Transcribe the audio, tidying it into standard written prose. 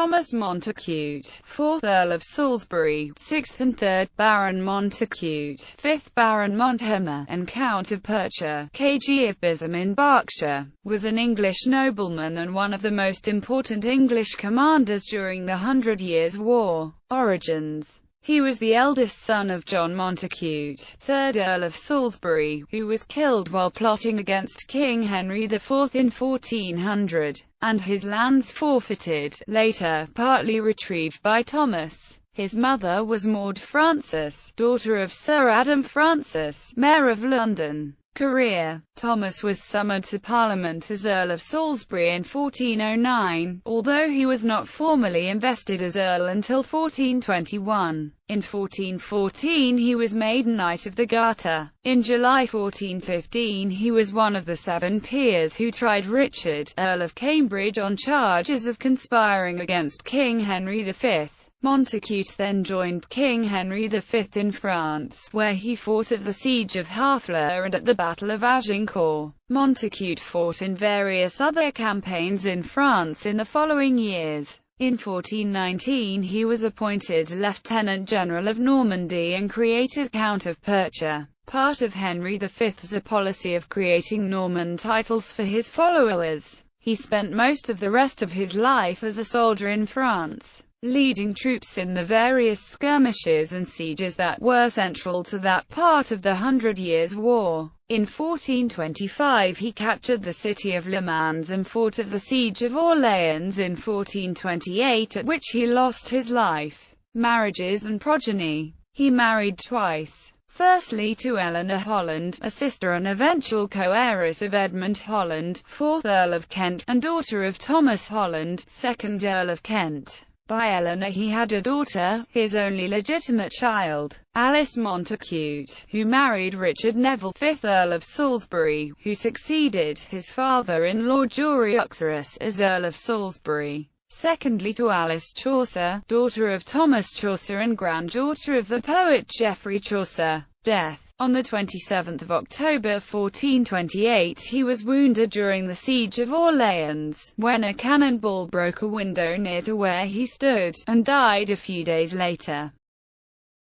Thomas Montacute, 4th Earl of Salisbury, 6th and 3rd Baron Montacute, 5th Baron Monthermer, and Count of Perche, KG of Bisham in Berkshire, was an English nobleman and one of the most important English commanders during the 100 Years' War. Origins. He was the eldest son of John Montacute, 3rd Earl of Salisbury, who was killed while plotting against King Henry IV in 1400, and his lands forfeited, later partly retrieved by Thomas. His mother was Maud Frances, daughter of Sir Adam Francis, Mayor of London. Career. Thomas was summoned to Parliament as Earl of Salisbury in 1409, although he was not formally invested as Earl until 1421. In 1414 he was made Knight of the Garter. In July 1415 he was one of the 7 peers who tried Richard, Earl of Cambridge, on charges of conspiring against King Henry V. Montacute then joined King Henry V in France, where he fought at the Siege of Harfleur and at the Battle of Agincourt. Montacute fought in various other campaigns in France in the following years. In 1419 he was appointed Lieutenant General of Normandy and created Count of Perche. Part of Henry V's policy of creating Norman titles for his followers. He spent most of the rest of his life as a soldier in France, leading troops in the various skirmishes and sieges that were central to that part of the 100 Years' War. In 1425 he captured the city of Lemans and fought at the Siege of Orleans in 1428, at which he lost his life. Marriages and progeny. He married twice. Firstly to Eleanor Holland, a sister and eventual co-heiress of Edmund Holland, 4th Earl of Kent, and daughter of Thomas Holland, 2nd Earl of Kent. By Eleanor he had a daughter, his only legitimate child, Alice Montacute, who married Richard Neville, 5th Earl of Salisbury, who succeeded his father-in-law Geoffrey Uxorus as Earl of Salisbury. Secondly to Alice Chaucer, daughter of Thomas Chaucer and granddaughter of the poet Geoffrey Chaucer. Death. On the 27th of October 1428 he was wounded during the Siege of Orleans, when a cannonball broke a window near to where he stood, and died a few days later.